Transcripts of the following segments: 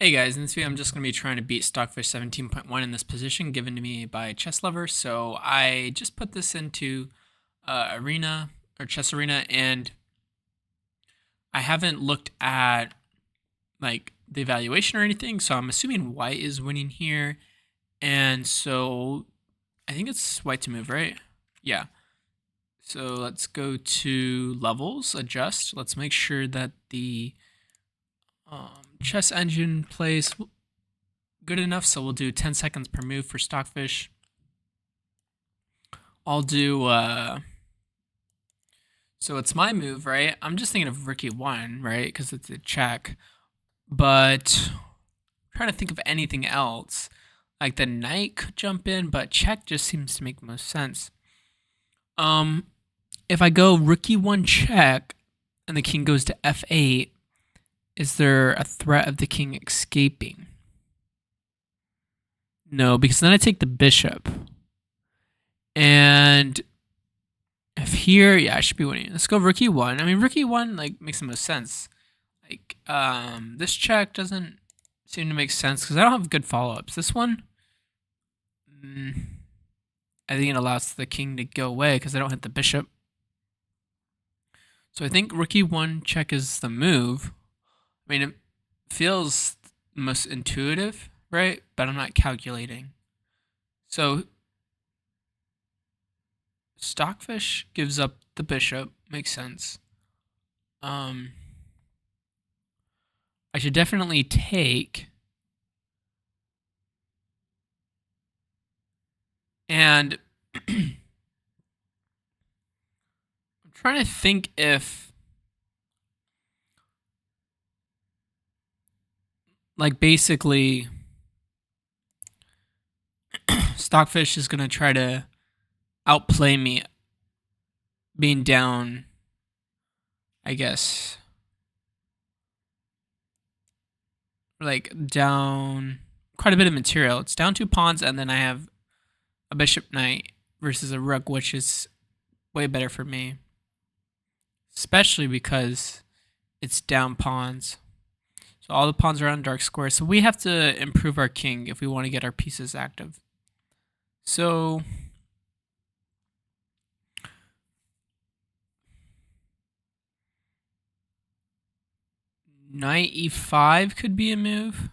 Hey guys, in this video I'm just going to be trying to beat Stockfish 17.1 in this position given to me by Chess Lover. So I just put this into Arena or Chess Arena, and I haven't looked at like the evaluation or anything, so I'm assuming white is winning here. And so I think it's white to move, right? Yeah. So let's go to levels, adjust. Let's make sure that the chess engine plays good enough, so we'll do 10 seconds per move for Stockfish. I'll do so it's my move, right? I'm just thinking of Ricky 1, right? Because it's a check. But I'm trying to think of anything else. Like the knight could jump in, but check just seems to make most sense. Um if I go Rookie 1 check and the king goes to F8, is there a threat of the king escaping? No, because then I take the bishop. And if here, yeah, I should be winning. Let's go Rookie 1. I mean, Rookie 1 like makes the most sense. Like, this check doesn't seem to make sense because I don't have good follow-ups. This one, I think it allows the king to go away because I don't hit the bishop. So I think Rookie 1 check is the move. I mean, it feels most intuitive, right? But I'm not calculating. So Stockfish gives up the bishop. Makes sense. I should definitely take. And I'm trying to think if, like, basically, Stockfish is going to try to outplay me being down, I guess, like, down quite a bit of material. It's down 2 pawns, and then I have a bishop knight versus a rook, which is way better for me, especially because it's down pawns. So all the pawns are on dark squares. So we have to improve our king if we want to get our pieces active. So knight e5 could be a move.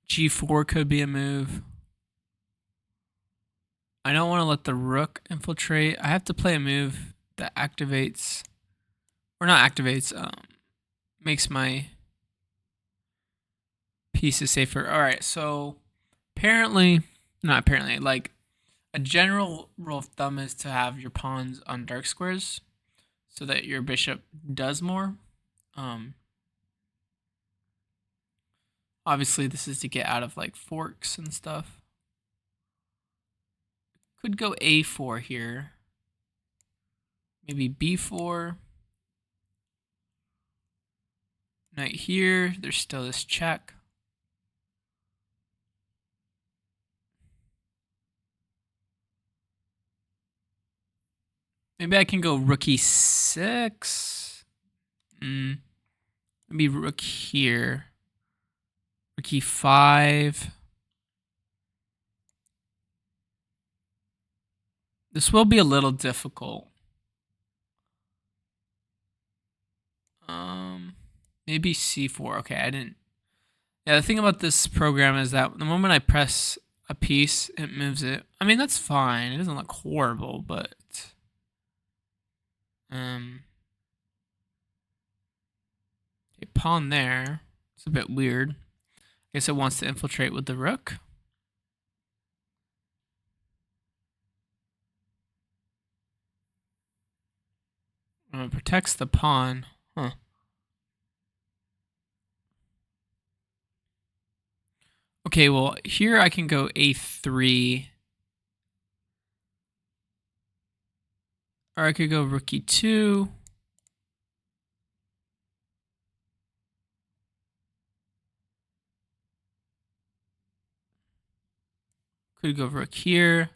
G4 could be a move. I don't want to let the rook infiltrate. I have to play a move that activates, or not activates, makes my pieces safer. All right, so not apparently, like a general rule of thumb is to have your pawns on dark squares so that your bishop does more. Obviously, this is to get out of like forks and stuff. Could go a4 here. Maybe b4. Knight here. There's still this check. Maybe I can go rook e6. Maybe rook here. Rook e5. This will be a little difficult. Maybe c4. Okay, I didn't. Yeah, the thing about this program is that the moment I press a piece, it moves it. I mean, that's fine. It doesn't look horrible, but okay, pawn there. It's a bit weird. I guess it wants to infiltrate with the rook. Protects the pawn. Huh. Okay, well, here I can go a3. Or I could go rook e2. Could go rook here.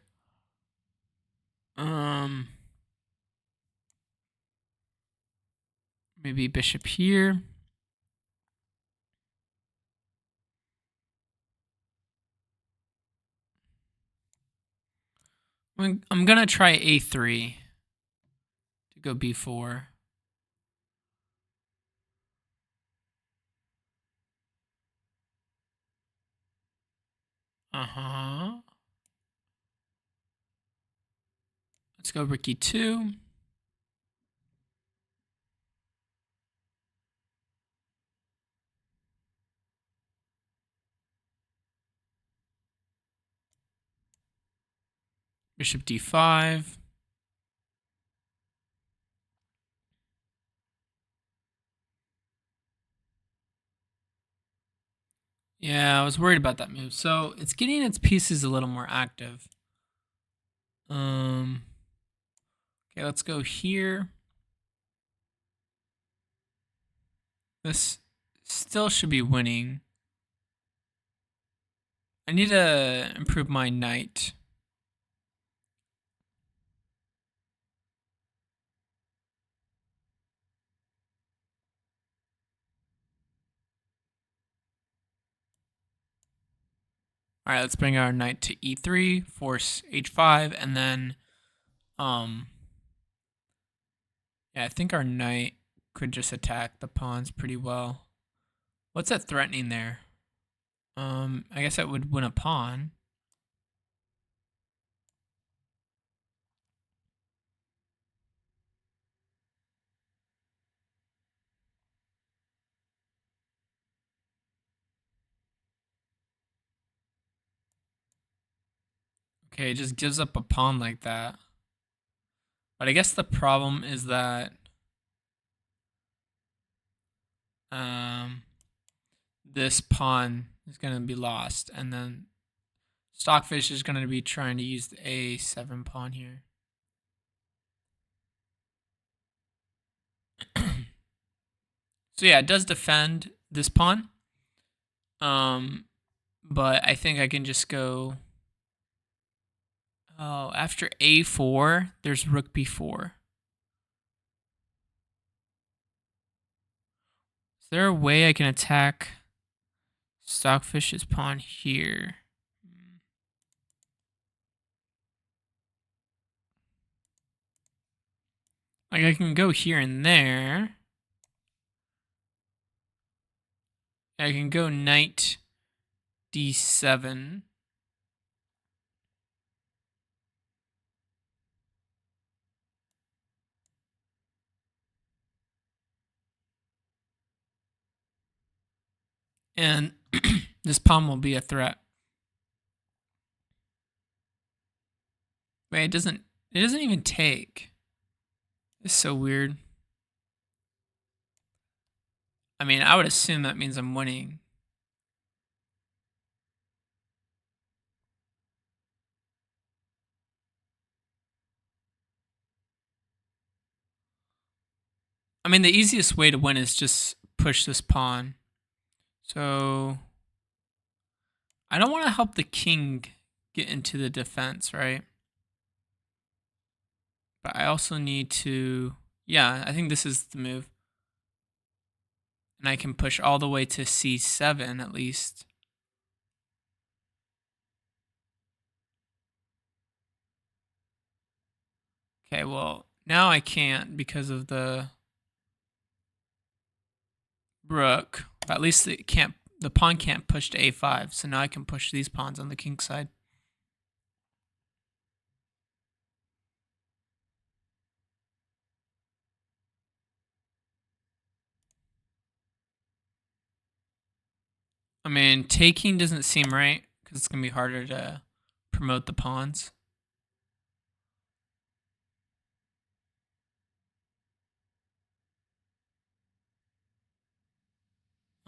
Maybe bishop here. I'm gonna try a3 to go b4. Uh-huh. Let's go rook e2. Bishop d5. Yeah, I was worried about that move. So it's getting its pieces a little more active. Okay, let's go here. This still should be winning. I need to improve my knight. All right, let's bring our knight to e3, force h5, and then, yeah, I think our knight could just attack the pawns pretty well. What's that threatening there? I guess that would win a pawn. Okay, it just gives up a pawn like that. But I guess the problem is that this pawn is going to be lost, and then Stockfish is going to be trying to use the a7 pawn here. So yeah, it does defend this pawn. But I think I can just go. Oh, after a4, there's rook b4. Is there a way I can attack Stockfish's pawn here? Like, I can go here and there. I can go knight d7. And this pawn will be a threat. Wait, it doesn't even take. It's so weird. I mean, I would assume that means I'm winning. I mean, the easiest way to win is just push this pawn. So I don't want to help the king get into the defense, right? But I also need to, yeah, I think this is the move. And I can push all the way to c7 at least. Okay, well, now I can't because of the rook. At least it can't, the pawn can't push to a5. So now I can push these pawns on the king side. I mean, taking doesn't seem right because it's going to be harder to promote the pawns.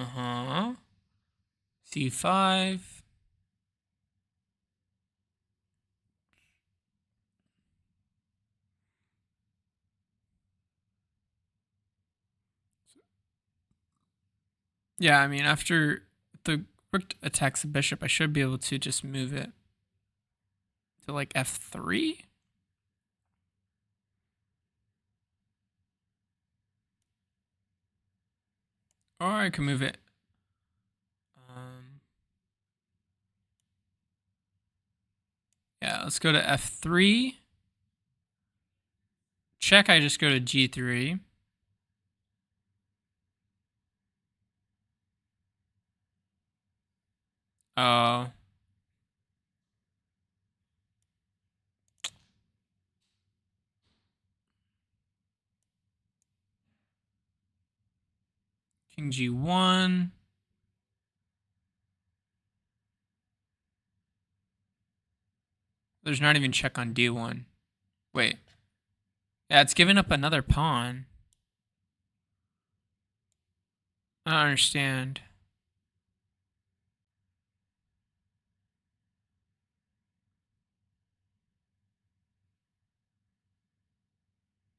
Uh-huh. c5. Yeah, I mean, after the rook attacks the bishop, I should be able to just move it to like f3. Or I can move it. Yeah, let's go to f3. Check, I just go to g3. Oh. King g1. There's not even check on d1. Wait. Yeah, it's giving up another pawn. I don't understand.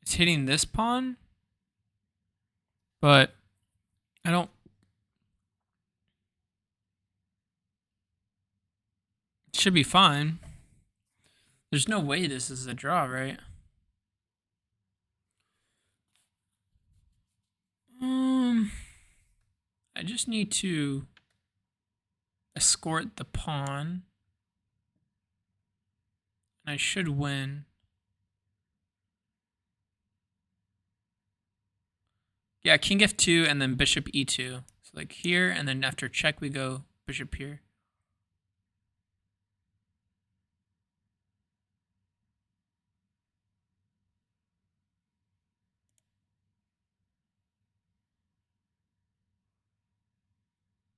It's hitting this pawn, but I don't. It should be fine. There's no way this is a draw, right? I just need to escort the pawn. And I should win. Yeah, king f2 and then bishop e2. So like here, and then after check we go bishop here.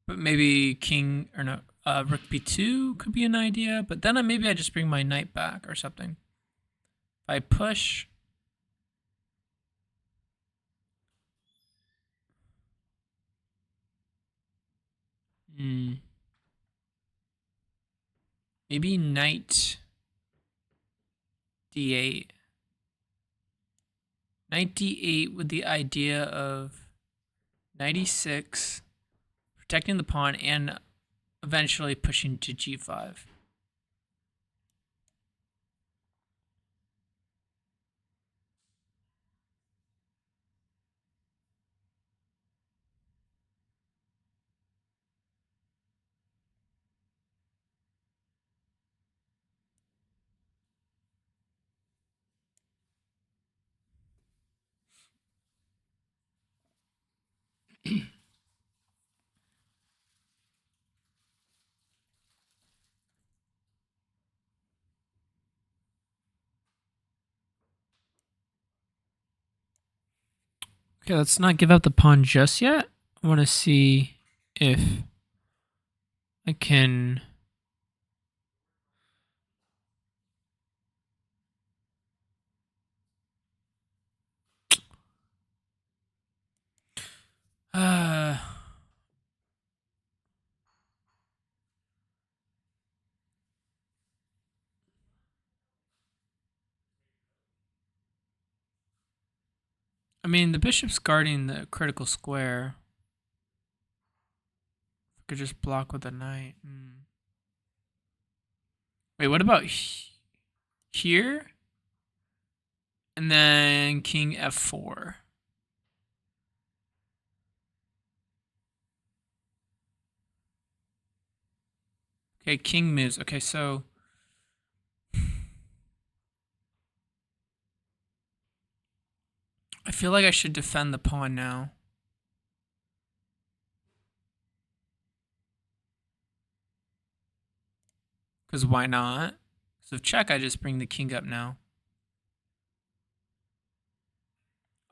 But maybe king, or no, rook b2 could be an idea. But then maybe I just bring my knight back or something. If I push. Maybe knight d8. Knight d8 with the idea of knight e6, protecting the pawn, and eventually pushing to g5. Okay, let's not give up the pawn just yet. I want to see if I can. I mean, the bishop's guarding the critical square. I could just block with a knight. Wait, what about here? And then king f4. Okay, king moves. Okay, so I feel like I should defend the pawn now. Because why not? So if check, I just bring the king up now.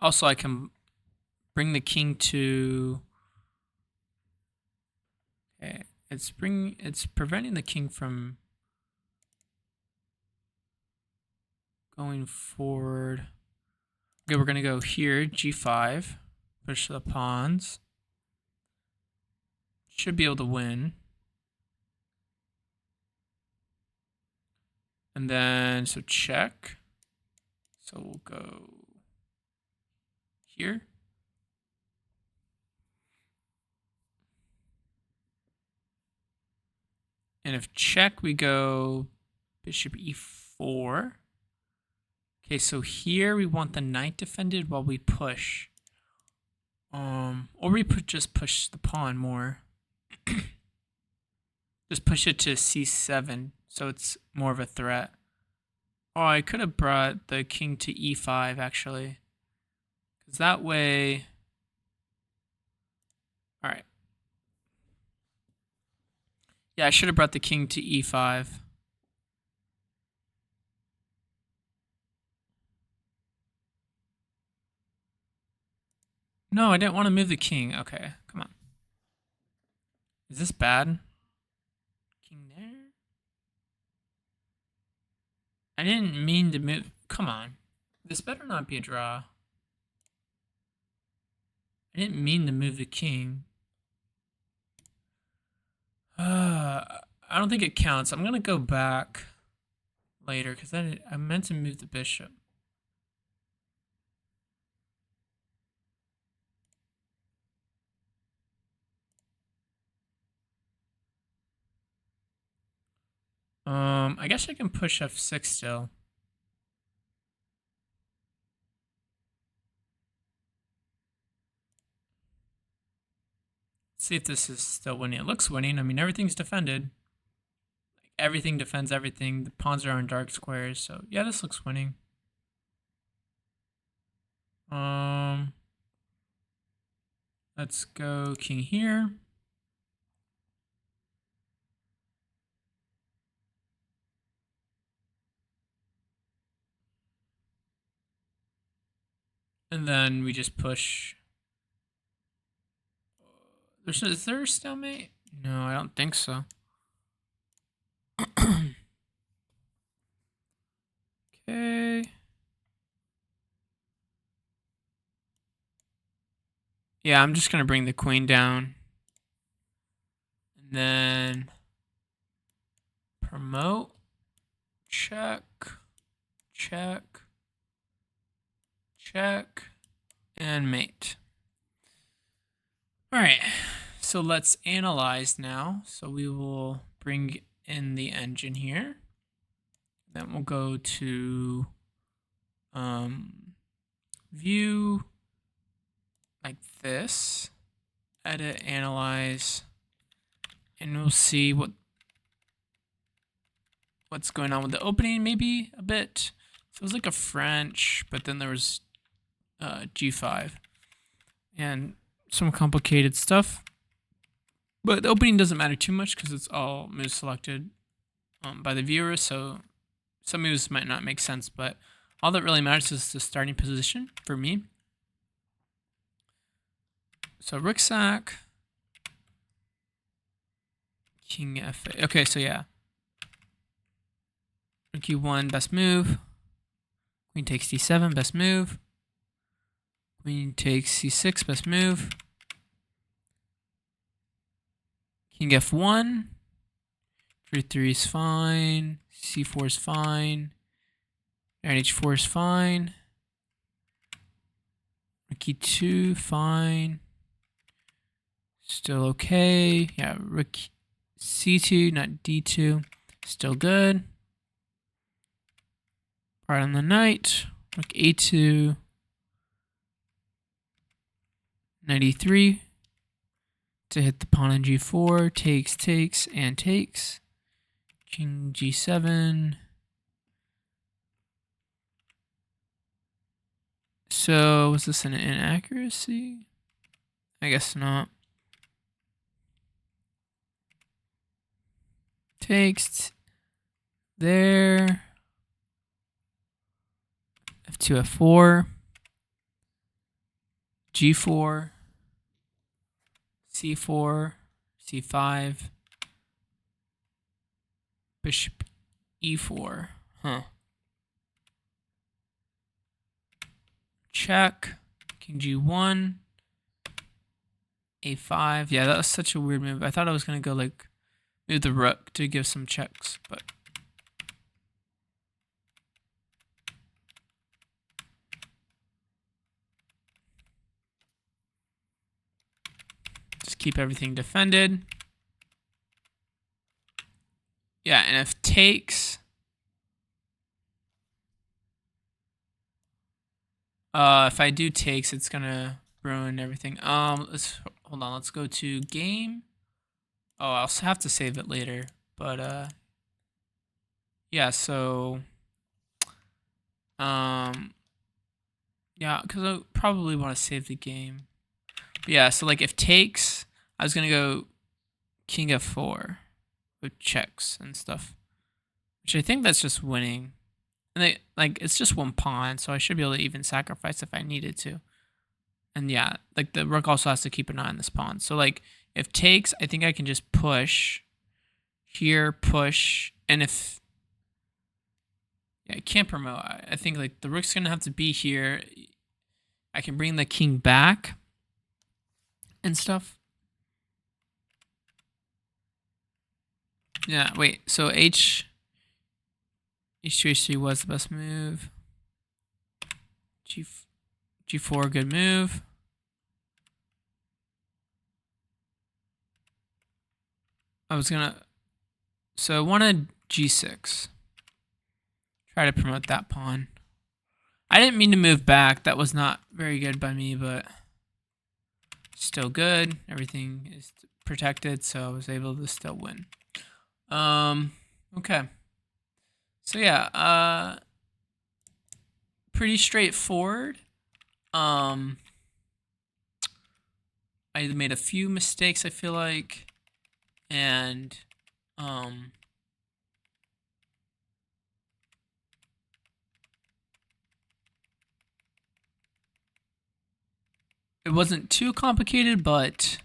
Also, I can bring the king to. Okay, it's preventing the king from going forward. Okay, we're gonna go here, g5, push the pawns. Should be able to win. And then, so check. So we'll go here. And if check, we go bishop e4. Okay, so here we want the knight defended while we push. Or we just push the pawn more. Just push it to c7. so it's more of a threat. Oh, I could have brought the king to e5 actually, because that way. All right. Yeah, I should have brought the king to e5. No, I didn't want to move the king. Okay, come on. Is this bad? King there? I didn't mean to move. Come on. This better not be a draw. I didn't mean to move the king. I don't think it counts. I'm going to go back later because I meant to move the bishop. I guess I can push f6 still. See if this is still winning. It looks winning. I mean, everything's defended. Everything defends everything. The pawns are on dark squares. So, yeah, this looks winning. Let's go king here. And then we just push. Is there a stalemate? No, I don't think so. Okay. Yeah, I'm just going to bring the queen down. And then promote. Check. Check. Check. And mate. All right. So let's analyze now. So we will bring in the engine here. Then we'll go to view like this, edit, analyze, and we'll see what's going on with the opening, maybe a bit. So it was like a French, but then there was G5 and some complicated stuff. But the opening doesn't matter too much because it's all moves selected by the viewer, so some moves might not make sense, but all that really matters is the starting position for me. So rook sack, king f8. Okay, so yeah. Rook e1, best move. Queen takes d7, best move. Queen takes c6, best move. King f1. 3 is fine. c4 is fine. Knight h4 is fine. Rook e2, fine. Still okay. Yeah, rook c2, not d2. Still good. Right on the knight. Rook a2. Knight e3 to hit the pawn on g4. Takes, and takes. King g7. So was this an inaccuracy? I guess not. Takes there. f2, f4. g4. c4. c5. Bishop e4. Huh. Check. King g1. a5. Yeah, that was such a weird move. I thought I was going to go like move the rook to give some checks, but just keep everything defended. Yeah, and if takes, if I do takes, it's gonna ruin everything. Let's hold on. Let's go to game. Oh, I'll have to save it later, but yeah, so um yeah, because I probably want to save the game. But yeah, so like if takes, I was gonna go king f4 with checks and stuff, which I think that's just winning. And they, like it's just one pawn, so I should be able to even sacrifice if I needed to. And yeah, like the rook also has to keep an eye on this pawn. So like if takes, I think I can just push here, push, and if yeah, I can't promote. I think like the rook's gonna have to be here. I can bring the king back and stuff. Yeah, wait. So H2 H3 was the best move. G4 good move. I was gonna, so I wanted G6. Try to promote that pawn. I didn't mean to move back. That was not very good by me, but still good. Everything is protected, so I was able to still win. Okay. So yeah, pretty straightforward. I made a few mistakes, I feel like, and it wasn't too complicated, but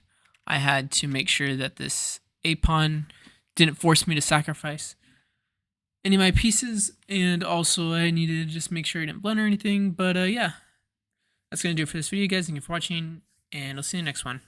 I had to make sure that this A pawn didn't force me to sacrifice any of my pieces, and also I needed to just make sure I didn't blunder anything. But yeah, that's gonna do it for this video, guys. Thank you for watching, and I'll see you in the next one.